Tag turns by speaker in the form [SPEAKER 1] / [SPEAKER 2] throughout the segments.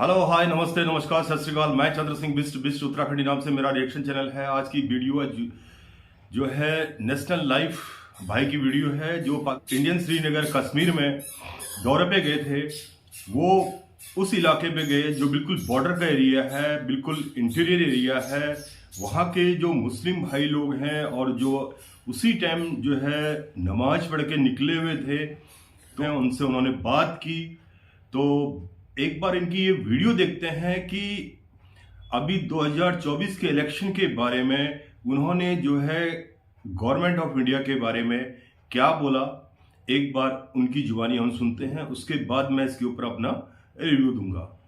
[SPEAKER 1] Hello, हाय, नमस्ते, नमस्कार, सत श्री अकाल। मैं चंद्र सिंह बिस्ट उत्तराखंडी नाम से मेरा रिएक्शन चैनल है। आज की वीडियो जो है नेशनल लाइफ भाई की वीडियो है, जो इंडियन श्रीनगर कश्मीर में दौरे पे गए थे। वो उस इलाके पे गए जो बिल्कुल बॉर्डर का एरिया है, बिल्कुल इंटीरियर एरिया है। वहाँ के जो मुस्लिम भाई लोग हैं और जो उसी टाइम जो है नमाज पढ़ के निकले हुए थे, तो उनसे उन्होंने बात की। तो एक बार इनकी ये वीडियो देखते हैं कि अभी 2024 के इलेक्शन के बारे में उन्होंने जो है गवर्नमेंट ऑफ इंडिया के बारे में क्या बोला। एक बार उनकी जुबानी हम सुनते हैं, उसके बाद मैं इसके ऊपर अपना रिव्यू दूंगा।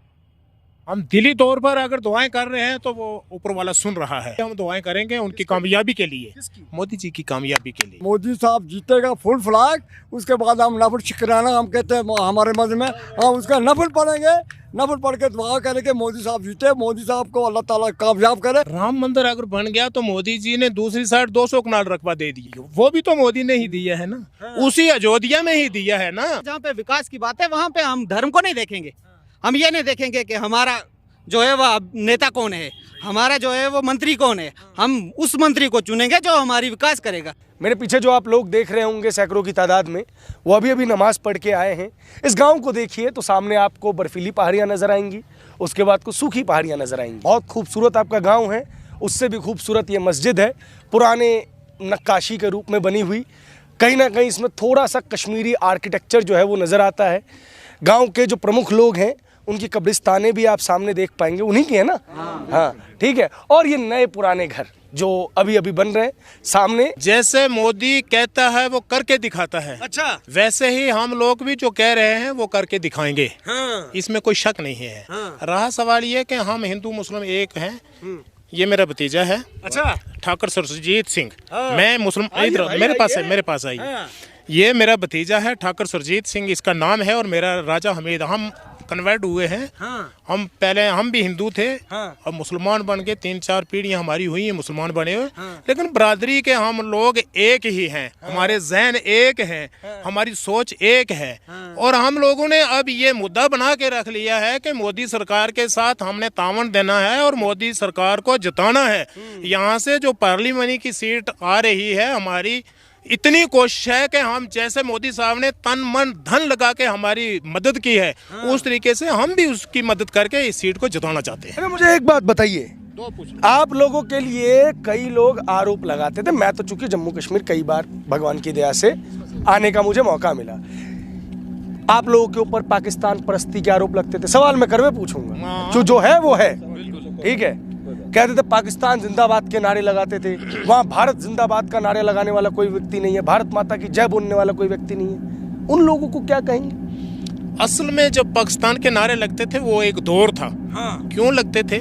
[SPEAKER 2] हम दिली तौर पर अगर दुआएं कर रहे हैं तो वो ऊपर वाला सुन रहा है। हम दुआएं करेंगे उनकी कामयाबी के लिए, मोदी जी की कामयाबी के लिए।
[SPEAKER 3] मोदी साहब जीतेगा फुल फ्लैग। उसके बाद हम नफल शुक्राना हम कहते हैं हमारे मज़हब में, हम उसका नफल पढ़ेंगे। नफल पढ़ के दुआ करेंगे मोदी साहब जीते, मोदी साहब को अल्लाह ताला कामयाब करे।
[SPEAKER 2] राम मंदिर अगर बन गया तो मोदी जी ने दूसरी साइड 200 कनाल रकबा दे दी, वो भी तो मोदी ने ही दिया है ना। उसी अयोध्या में ही दिया है ना।
[SPEAKER 4] जहाँ पे विकास की बात है वहाँ पे हम धर्म को नहीं देखेंगे। हम ये नहीं देखेंगे कि हमारा जो है वह नेता कौन है, हमारा जो है वो मंत्री कौन है। हम उस मंत्री को चुनेंगे जो हमारी विकास करेगा।
[SPEAKER 5] मेरे पीछे जो आप लोग देख रहे होंगे सैकड़ों की तादाद में, वो अभी नमाज पढ़ के आए हैं। इस गांव को देखिए तो सामने आपको बर्फीली पहाड़ियां नजर आएंगी, उसके बाद कुछ सूखी पहाड़ियां नजर आएंगी। बहुत खूबसूरत आपका गांव है। उससे भी खूबसूरत ये मस्जिद है, पुराने नक्काशी के रूप में बनी हुई। कहीं ना कहीं इसमें थोड़ा सा कश्मीरी आर्किटेक्चर जो है वो नज़र आता है। गाँव के जो प्रमुख लोग हैं उनकी कब्रिस्तानें भी आप सामने देख पाएंगे, उन्हीं की है ना। हाँ ठीक है। और ये नए पुराने घर जो अभी अभी बन रहे हैं सामने।
[SPEAKER 2] जैसे मोदी कहता है वो करके दिखाता है,
[SPEAKER 4] अच्छा
[SPEAKER 2] वैसे ही हम लोग भी जो कह रहे हैं वो करके दिखाएंगे।
[SPEAKER 4] हाँ।
[SPEAKER 2] इसमें कोई शक नहीं है।
[SPEAKER 4] हाँ।
[SPEAKER 2] रहा सवाल ये कि हम हिंदू मुस्लिम एक हैं। ये मेरा भतीजा है,
[SPEAKER 4] अच्छा
[SPEAKER 2] ठाकुर सुरजीत सिंह।
[SPEAKER 4] हाँ।
[SPEAKER 2] मैं मुस्लिम, इधर मेरे पास आई।
[SPEAKER 4] हाँ।
[SPEAKER 2] ये मेरा भतीजा है ठाकुर सुरजीत सिंह, इसका नाम है। और मेरा राजा हमीद। हम कन्वर्ट हुए हैं।
[SPEAKER 4] हाँ।
[SPEAKER 2] हम भी हिंदू थे।
[SPEAKER 4] हाँ।
[SPEAKER 2] और मुसलमान बन के 3-4 पीढ़ियां हमारी हुई हैं मुसलमान बने हुए।
[SPEAKER 4] हाँ।
[SPEAKER 2] लेकिन बरादरी के हम लोग एक ही हैं। हाँ। हमारे जहन एक हैं। हाँ। हमारी सोच एक है। हाँ। और हम लोगों ने अब ये मुद्दा बना के रख लिया है कि मोदी सरकार के साथ हमने तावन देना है और मोदी सरकार को जिताना है। यहाँ से जो पार्लियामेंट की सीट आ रही है, हमारी इतनी कोशिश है कि हम जैसे मोदी साहब ने तन मन धन लगा के हमारी मदद की है, उस तरीके से हम भी उसकी मदद करके इस सीट को जिताना चाहते हैं।
[SPEAKER 5] अरे मुझे एक बात बताइए, आप लोगों के लिए कई लोग आरोप लगाते थे। मैं तो चूंकि जम्मू कश्मीर कई बार भगवान की दया से आने का मुझे मौका मिला, आप लोगों के ऊपर पाकिस्तान परस्ती के आरोप लगते थे। सवाल मैं करवे पूछूंगा, जो है वो है, ठीक है। कहते थे पाकिस्तान जिंदाबाद के नारे लगाते थे, वहाँ भारत जिंदाबाद का नारे लगाने वाला कोई व्यक्ति नहीं है, भारत माता की जय बोलने वाला कोई व्यक्ति नहीं है। उन लोगों को क्या कहेंगे?
[SPEAKER 2] असल में जब पाकिस्तान के नारे लगते थे वो एक दौर था।
[SPEAKER 4] हाँ।
[SPEAKER 2] क्यों लगते थे?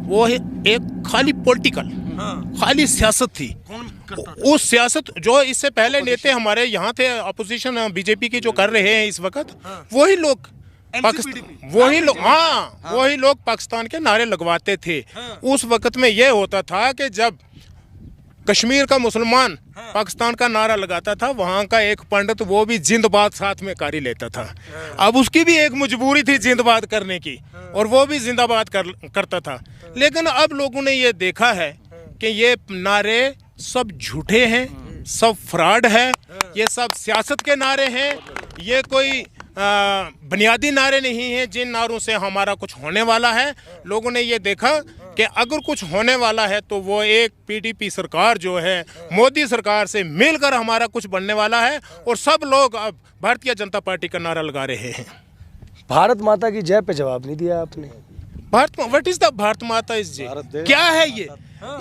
[SPEAKER 2] वो एक खाली पॉलिटिकल, खाली सियासत थी। उस सियासत जो इससे पहले नेता हमारे यहाँ थे, अपोजिशन बीजेपी की जो कर रहे हैं इस वक्त, वही लोग वही लोग पाकिस्तान के नारे लगवाते थे। उस वक्त में यह होता था कि जब कश्मीर का मुसलमान पाकिस्तान का नारा लगाता था, वहाँ का एक पंडित वो भी जिंदाबाद साथ में कारी लेता था। अब उसकी भी एक मजबूरी थी जिंदाबाद करने की, और वो भी जिंदाबाद करता था। लेकिन अब लोगों ने ये देखा है कि ये नारे सब झूठे हैं, सब फ्रॉड है, ये सब सियासत के नारे हैं। ये कोई बुनियादी नारे नहीं है जिन नारों से हमारा कुछ होने वाला है। लोगों ने ये देखा कि अगर कुछ होने वाला है तो वो एक पीडीपी सरकार जो है मोदी सरकार से मिलकर हमारा कुछ बनने वाला है। और सब लोग अब भारतीय जनता पार्टी का नारा लगा रहे हैं।
[SPEAKER 5] भारत माता की जय पे जवाब नहीं दिया आपने।
[SPEAKER 2] व्हाट इज द भारत माता इज जय? क्या है ये?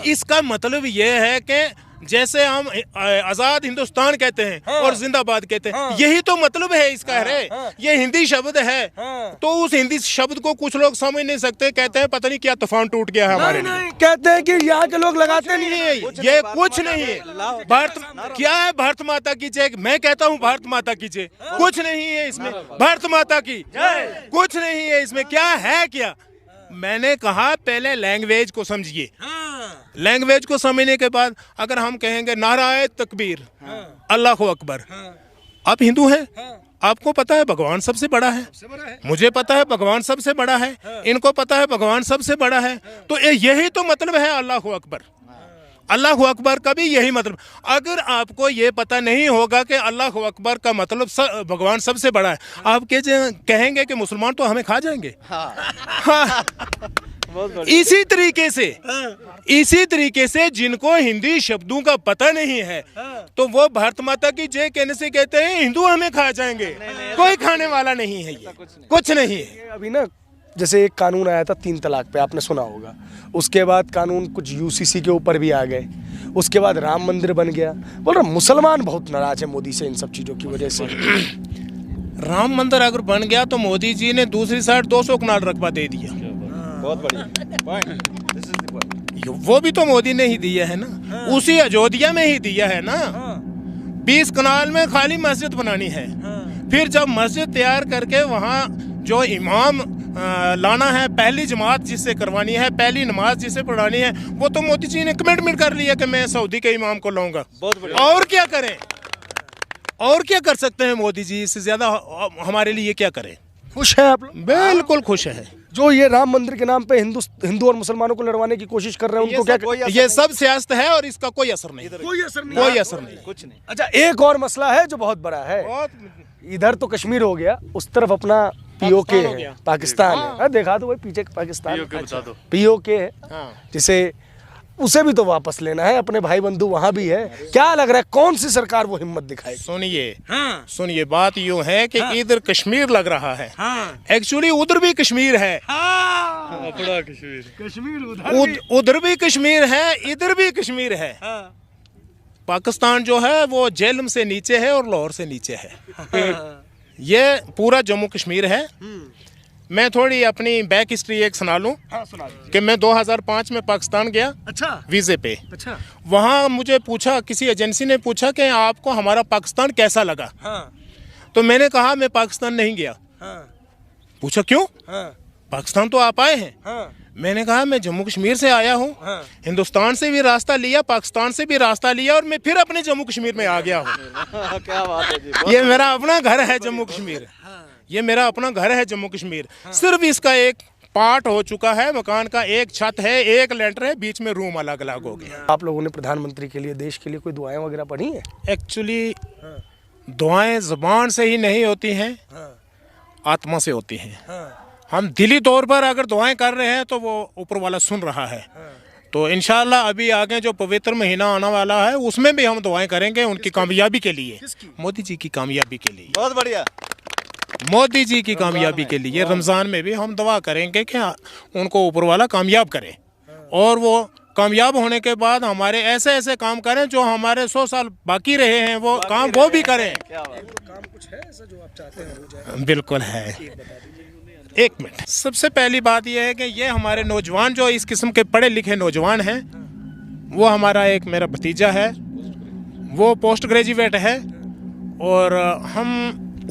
[SPEAKER 2] इसका मतलब ये है कि जैसे हम आजाद हिंदुस्तान कहते हैं और जिंदाबाद कहते हैं, यही तो मतलब है इसका। ये हिंदी शब्द है, तो उस हिंदी शब्द को कुछ लोग समझ नहीं सकते, कहते हैं पता नहीं क्या तूफान टूट गया है हमारे लिए।
[SPEAKER 5] कहते हैं कि यहाँ के लोग लगाते नहीं है।
[SPEAKER 2] ये कुछ नहीं है। भारत क्या है? भारत माता की जय। मैं कहता हूँ भारत माता की जय। कुछ नहीं है इसमें। भारत माता की कुछ नहीं है इसमें। क्या है? क्या मैंने कहा, पहले लैंग्वेज को समझिए। लैंग्वेज को समझने के बाद अगर हम कहेंगे नाराए तकबीर, अल्लाह हू अकबर, आप हिंदू हैं, आपको पता है भगवान सबसे बड़ा है, मुझे पता है भगवान सबसे बड़ा है, इनको पता है भगवान सबसे बड़ा है। तो यही तो मतलब है अल्लाह अकबर। अल्लाह अकबर का भी यही मतलब। अगर आपको ये पता नहीं होगा कि अल्लाह अकबर का मतलब भगवान सबसे बड़ा है, आप कहेंगे कि मुसलमान तो हमें खा जाएंगे। हाँ। इसी तरीके से जिनको हिंदी शब्दों का पता नहीं है तो वो भारत माता की जय कहने से कहते हैं हिंदू हमें खा जाएंगे। कोई खाने वाला नहीं है, ये कुछ नहीं है।
[SPEAKER 5] अभी ना जैसे एक कानून आया था 3 तलाक पे, आपने सुना होगा। उसके बाद कानून कुछ यूसीसी के ऊपर भी आ गए, उसके बाद राम मंदिर बन गया। बोल रहा मुसलमान बहुत नाराज है मोदी से इन सब चीजों की वजह से।
[SPEAKER 2] राम मंदिर अगर बन गया तो मोदी जी ने दूसरी साइड 200 कनाल रकबा दे दिया।
[SPEAKER 6] बहुत बढ़िया।
[SPEAKER 2] वो भी तो मोदी ने ही दिया है ना, उसी अयोध्या में ही दिया है ना। 20 कनाल में खाली मस्जिद बनानी है। फिर जब मस्जिद तैयार करके वहाँ जो इमाम लाना है, पहली जमात जिससे करवानी है, पहली नमाज जिसे पढ़ानी है, वो तो मोदी जी ने कमिटमेंट कर लिया कि मैं सऊदी के इमाम को लाऊंगा। और क्या करें, और क्या कर सकते हैं मोदी जी, इससे ज्यादा हमारे लिए क्या करें।
[SPEAKER 5] खुश है आप लोग?
[SPEAKER 2] बिल्कुल खुश है।
[SPEAKER 5] जो ये राम मंदिर के नाम पे हिंदू और मुसलमानों को लड़वाने की कोशिश कर रहे हैं उनको क्या?
[SPEAKER 2] ये सब सियासत है और इसका कोई असर नहीं,
[SPEAKER 5] कोई असर नहीं,
[SPEAKER 2] कोई असर नहीं,
[SPEAKER 6] कुछ नहीं।
[SPEAKER 5] अच्छा, एक और मसला है जो बहुत बड़ा है। इधर तो कश्मीर हो गया, उस तरफ अपना पीओके है, पाकिस्तान है। देखा दो भाई पीछे पाकिस्तान, पीओके है, जिसे उसे भी तो वापस लेना है। अपने भाई बंधु वहां भी है। क्या लग रहा है कौन सी सरकार वो हिम्मत दिखाएगी?
[SPEAKER 2] सुनिए बात यूं है कि इधर कश्मीर लग रहा है, एक्चुअली उधर भी कश्मीर है। उधर भी कश्मीर है, इधर भी कश्मीर है। पाकिस्तान जो है वो जेलम से नीचे है और लाहौर से नीचे है। ये पूरा जम्मू कश्मीर है। मैं थोड़ी अपनी बैक हिस्ट्री एक सुना लूं कि मैं 2005 में पाकिस्तान गया।
[SPEAKER 5] अच्छा,
[SPEAKER 2] वीजे पे।
[SPEAKER 5] अच्छा,
[SPEAKER 2] वहाँ मुझे पूछा, किसी एजेंसी ने पूछा कि आपको हमारा पाकिस्तान कैसा लगा। तो मैंने कहा मैं पाकिस्तान नहीं गया। पूछा क्यों? पाकिस्तान तो आप आए हैं। मैंने कहा मैं जम्मू कश्मीर से आया हूँ, हिंदुस्तान से भी रास्ता लिया, पाकिस्तान से भी रास्ता लिया और मैं फिर अपने जम्मू कश्मीर में आ गया हूँ।
[SPEAKER 6] क्या बात है जी।
[SPEAKER 2] ये मेरा अपना घर है जम्मू कश्मीर, ये मेरा अपना घर है जम्मू कश्मीर। सिर्फ इसका एक पार्ट हो चुका है, मकान का एक छत है, एक लेंटर है, बीच में रूम अलग अलग हो गया।
[SPEAKER 5] आप लोगों ने प्रधानमंत्री के लिए, देश के लिए कोई दुआएं वगैरह पढ़ी हैं?
[SPEAKER 2] एक्चुअली दुआएं जुबान से ही नहीं होती हैं, आत्मा से होती हैं। हम दिली तौर पर अगर दुआएं कर रहे हैं तो वो ऊपर वाला सुन रहा है। तो इंशाल्लाह अभी आगे जो पवित्र महीना आने वाला है उसमें भी हम दुआएं करेंगे उनकी कामयाबी के लिए, मोदी जी की कामयाबी के लिए।
[SPEAKER 6] बहुत बढ़िया।
[SPEAKER 2] मोदी जी की कामयाबी के लिए रमज़ान में भी हम दुआ करेंगे कि उनको ऊपर वाला कामयाब करे और वो कामयाब होने के बाद हमारे ऐसे ऐसे काम करें जो हमारे 100 साल बाकी रहे हैं वो काम वो भी करें।
[SPEAKER 5] काम कुछ है ऐसा जो आप चाहते हैं हो जाए?
[SPEAKER 2] बिल्कुल है। एक मिनट, सबसे पहली बात यह है कि ये हमारे नौजवान जो इस किस्म के पढ़े लिखे नौजवान हैं, वो हमारा एक मेरा भतीजा है, वो पोस्ट ग्रेजुएट है और हम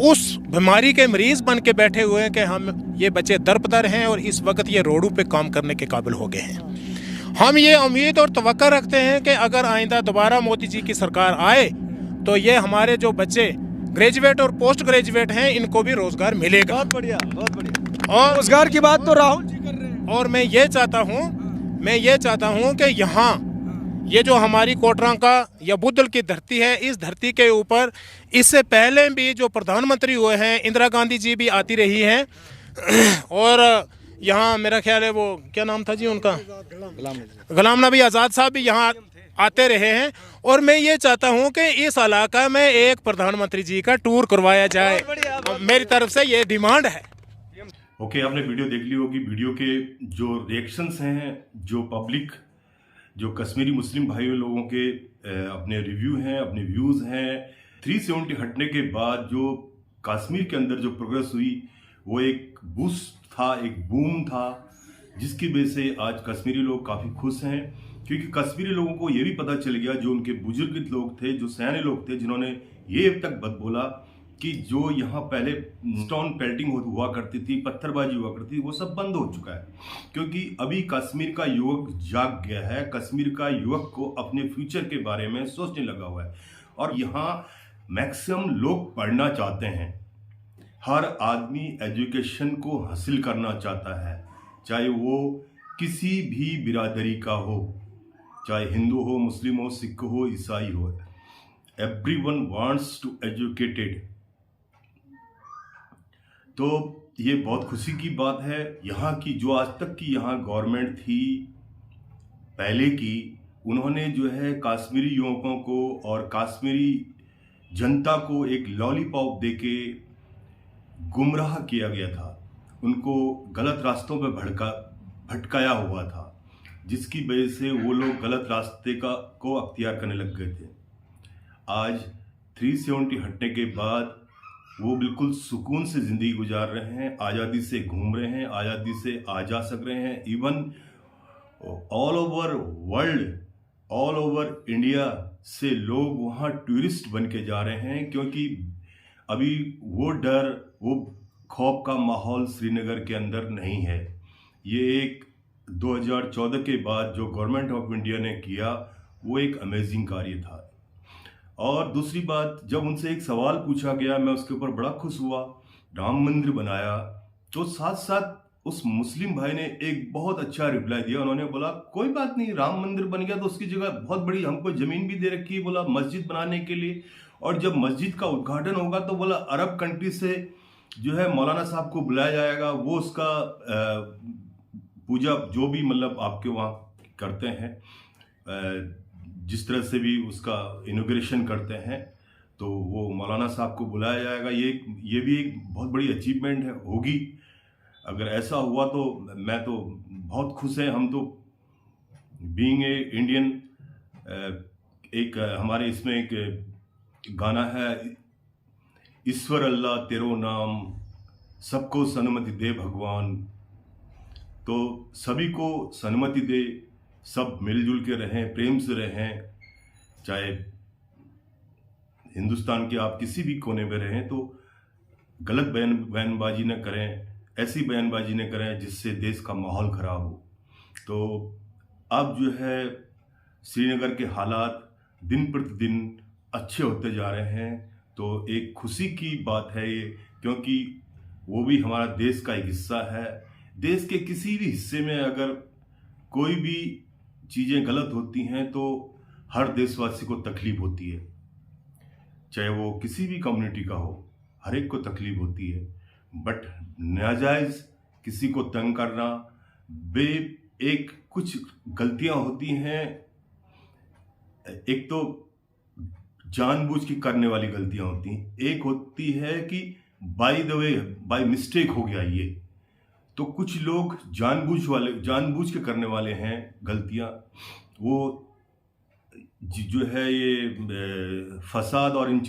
[SPEAKER 2] उस बीमारी के मरीज बन के बैठे हुए हैं कि हम ये बच्चे दरपदर हैं और इस वक्त ये रोडों पे काम करने के काबिल हो गए हैं। हम ये उम्मीद और तवक्को रखते हैं कि अगर आइंदा दोबारा मोदी जी की सरकार आए तो ये हमारे जो बच्चे ग्रेजुएट और पोस्ट ग्रेजुएट हैं इनको भी रोजगार मिलेगा।
[SPEAKER 6] बहुत बढ़िया, बहुत बढ़िया।
[SPEAKER 2] और
[SPEAKER 5] रोजगार की बात तो राहुल जी कर रहे हैं।
[SPEAKER 2] और मैं ये चाहता हूँ कि यहाँ ये जो हमारी कोटरांका या बुद्धल की धरती है, इस धरती के ऊपर इससे पहले भी जो प्रधानमंत्री हुए हैं, इंदिरा गांधी जी भी आती रही हैं और यहाँ मेरा ख्याल है वो क्या नाम था जी उनका, गुलाम नबी आज़ाद साहब भी यहाँ आते रहे हैं। और मैं ये चाहता हूँ कि इस इलाका में एक प्रधानमंत्री जी का टूर करवाया जाए, मेरी तरफ से ये डिमांड है।
[SPEAKER 1] ओके, आपने वीडियो देख ली होगी। वीडियो के जो रिएक्शंस हैं, जो पब्लिक, जो कश्मीरी मुस्लिम भाइयों लोगों के अपने रिव्यू हैं, अपने व्यूज़ हैं। 370 हटने के बाद जो कश्मीर के अंदर जो प्रोग्रेस हुई वो एक बूस्ट था, एक बूम था, जिसकी वजह से आज कश्मीरी लोग काफ़ी खुश हैं। क्योंकि कश्मीरी लोगों को ये भी पता चल गया, जो उनके बुजुर्ग लोग थे, जो सयाने लोग थे, जिन्होंने ये अब तक बत बोला कि जो यहाँ पहले स्टोन पेल्टिंग हुआ करती थी, पत्थरबाजी हुआ करती थी, वो सब बंद हो चुका है। क्योंकि अभी कश्मीर का युवक जाग गया है, कश्मीर का युवक को अपने फ्यूचर के बारे में सोचने लगा हुआ है और यहाँ मैक्सिमम लोग पढ़ना चाहते हैं। हर आदमी एजुकेशन को हासिल करना चाहता है, चाहे वो किसी भी बिरादरी का हो, चाहे हिंदू हो, मुस्लिम हो, सिख हो, ईसाई हो। Everyone wants to educated. तो ये बहुत खुशी की बात है। यहाँ की जो आज तक की यहाँ गवर्नमेंट थी पहले की, उन्होंने जो है कश्मीरी युवकों को और कश्मीरी जनता को एक लॉलीपॉप देके गुमराह किया गया था, उनको गलत रास्तों पर भटकाया हुआ था, जिसकी वजह से वो लोग गलत रास्ते को अख्तियार करने लग गए थे। आज 370 हटने के बाद वो बिल्कुल सुकून से ज़िंदगी गुजार रहे हैं, आज़ादी से घूम रहे हैं, आज़ादी से आ जा सक रहे हैं। Even all over world, all over India से लोग वहाँ टूरिस्ट बन के जा रहे हैं, क्योंकि अभी वो डर, वो खौफ का माहौल श्रीनगर के अंदर नहीं है। ये एक 2014 के बाद जो गवर्नमेंट ऑफ इंडिया ने किया वो एक अमेजिंग कार्य था। और दूसरी बात, जब उनसे एक सवाल पूछा गया, मैं उसके ऊपर बड़ा खुश हुआ। राम मंदिर बनाया, तो साथ साथ उस मुस्लिम भाई ने एक बहुत अच्छा रिप्लाई दिया। उन्होंने बोला कोई बात नहीं, राम मंदिर बन गया तो उसकी जगह बहुत बड़ी हमको जमीन भी दे रखी है, बोला मस्जिद बनाने के लिए, और जब मस्जिद का उद्घाटन होगा तो बोला अरब कंट्री से जो है मौलाना साहब को बुलाया जाएगा, वो उसका पूजा जो भी मतलब आपके वहाँ करते हैं, जिस तरह से भी उसका इनॉग्रेशन करते हैं, तो वो मौलाना साहब को बुलाया जाएगा। ये भी एक बहुत बड़ी अचीवमेंट है, होगी। अगर ऐसा हुआ तो मैं तो बहुत खुश है। हम तो बीइंग ए इंडियन, एक हमारे इसमें एक गाना है, ईश्वर अल्लाह तेरो नाम, सबको सन्मति दे भगवान। तो सभी को सन्मति दे, सब मिलजुल के रहें, प्रेम से रहें। चाहे हिंदुस्तान के आप किसी भी कोने में रहें, तो गलत बयानबाजी न करें, ऐसी बयानबाजी न करें जिससे देश का माहौल खराब हो। तो अब जो है श्रीनगर के हालात दिन प्रतिदिन अच्छे होते जा रहे हैं, तो एक खुशी की बात है ये, क्योंकि वो भी हमारा देश का एक हिस्सा है। देश के किसी भी हिस्से में अगर कोई भी चीज़ें गलत होती हैं तो हर देशवासी को तकलीफ होती है, चाहे वो किसी भी कम्युनिटी का हो, हर एक को तकलीफ होती है। बट नाजायज़ किसी को तंग करना, एक कुछ गलतियां होती हैं, एक तो जानबूझ के करने वाली गलतियां होती हैं, एक होती है कि by the way, by mistake हो गया ये। तो कुछ लोग जानबूझ के करने वाले हैं गलतियां, वो जो है ये फसाद और इन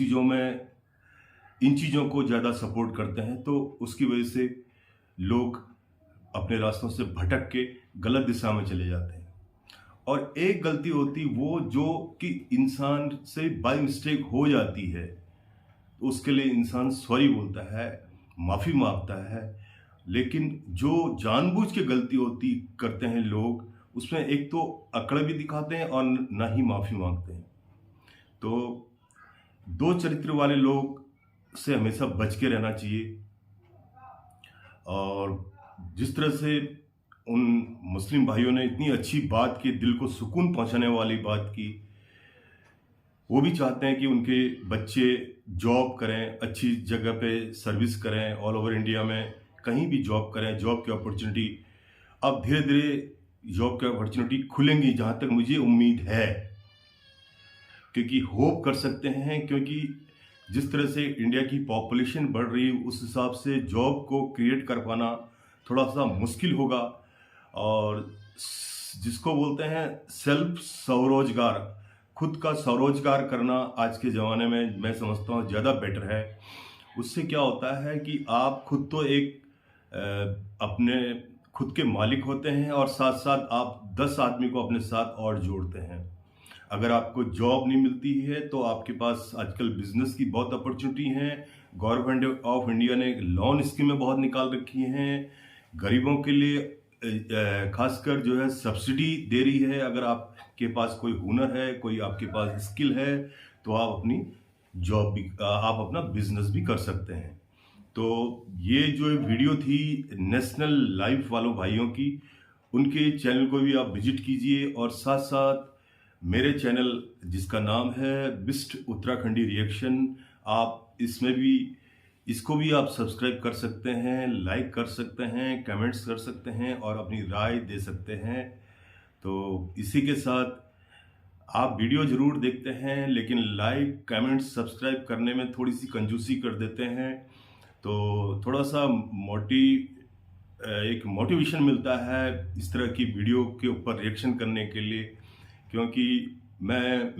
[SPEAKER 1] चीज़ों को ज़्यादा सपोर्ट करते हैं, तो उसकी वजह से लोग अपने रास्तों से भटक के गलत दिशा में चले जाते हैं। और एक गलती होती वो जो कि इंसान से बाय मिस्टेक हो जाती है, तो उसके लिए इंसान सॉरी बोलता है, माफ़ी मांगता है। लेकिन जो जानबूझ के गलती करते हैं लोग, उसमें एक तो अकड़ भी दिखाते हैं और ना ही माफ़ी मांगते हैं। तो दो चरित्र वाले लोग से हमेशा बच के रहना चाहिए। और जिस तरह से उन मुस्लिम भाइयों ने इतनी अच्छी बात की, दिल को सुकून पहुंचाने वाली बात की, वो भी चाहते हैं कि उनके बच्चे जॉब करें, अच्छी जगह पे सर्विस करें, ऑल ओवर इंडिया में कहीं भी जॉब करें, जॉब की अपॉर्चुनिटी। अब धीरे धीरे जॉब की अपॉर्चुनिटी खुलेंगी, जहाँ तक मुझे उम्मीद है, क्योंकि होप कर सकते हैं, क्योंकि जिस तरह से इंडिया की पॉपुलेशन बढ़ रही है उस हिसाब से जॉब को क्रिएट कर पाना थोड़ा सा मुश्किल होगा। और जिसको बोलते हैं सेल्फ स्वरोजगार, खुद का स्वरोजगार करना आज के ज़माने में मैं समझता हूँ ज़्यादा बेटर है। उससे क्या होता है कि आप खुद तो एक अपने खुद के मालिक होते हैं, और साथ साथ आप 10 आदमी को अपने साथ और जोड़ते हैं। अगर आपको जॉब नहीं मिलती है तो आपके पास आजकल बिजनेस की बहुत अपॉर्चुनिटी हैं। गवर्नमेंट ऑफ इंडिया ने लोन स्कीमें बहुत निकाल रखी हैं, गरीबों के लिए खासकर जो है सब्सिडी दे रही है। अगर आपके पास कोई हुनर है, कोई आपके पास स्किल है, तो आप अपनी जॉब भी, आप अपना बिजनेस भी कर सकते हैं। तो ये जो वीडियो थी नेशनल लाइफ वालों भाइयों की, उनके चैनल को भी आप विजिट कीजिए और साथ साथ मेरे चैनल जिसका नाम है बिस्ट उत्तराखंडी रिएक्शन, आप इसमें भी इसको भी आप सब्सक्राइब कर सकते हैं, लाइक कर सकते हैं, कमेंट्स कर सकते हैं और अपनी राय दे सकते हैं। तो इसी के साथ आप वीडियो जरूर देखते हैं लेकिन लाइक कमेंट सब्सक्राइब करने में थोड़ी सी कंजूसी कर देते हैं, तो थोड़ा सा एक मोटिवेशन मिलता है इस तरह की वीडियो के ऊपर रिएक्शन करने के लिए, क्योंकि मैं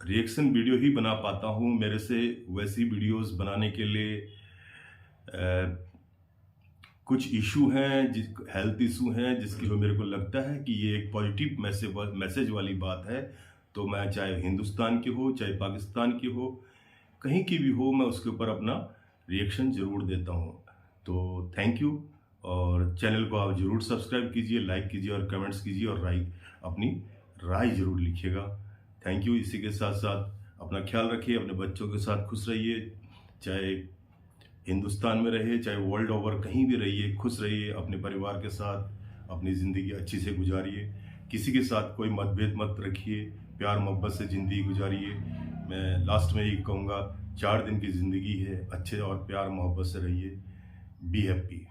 [SPEAKER 1] रिएक्शन वीडियो ही बना पाता हूँ। मेरे से वैसी वीडियोस बनाने के लिए कुछ इशू हैं, हेल्थ इशू हैं, जिसकी मेरे को लगता है कि ये एक पॉजिटिव मैसेज वाली बात है। तो मैं चाहे हिंदुस्तान की हो चाहे पाकिस्तान की हो, कहीं की भी हो, मैं उसके ऊपर अपना रिएक्शन ज़रूर देता हूँ। तो थैंक यू, और चैनल को आप ज़रूर सब्सक्राइब कीजिए, लाइक कीजिए और कमेंट्स कीजिए और अपनी राय ज़रूर लिखिएगा। Thank you. इसी के साथ साथ अपना ख्याल रखिए, अपने बच्चों के साथ खुश रहिए, चाहे हिंदुस्तान में रहिए चाहे वर्ल्ड ओवर कहीं भी रहिए, खुश रहिए, अपने परिवार के साथ अपनी ज़िंदगी अच्छी से गुजारिए, किसी के साथ कोई मतभेद मत रखिए, प्यार मोहब्बत से ज़िंदगी गुजारिए। मैं लास्ट में यही कहूँगा, 4 दिन की ज़िंदगी है, अच्छे और प्यार मोहब्बत से रहिए। Be happy.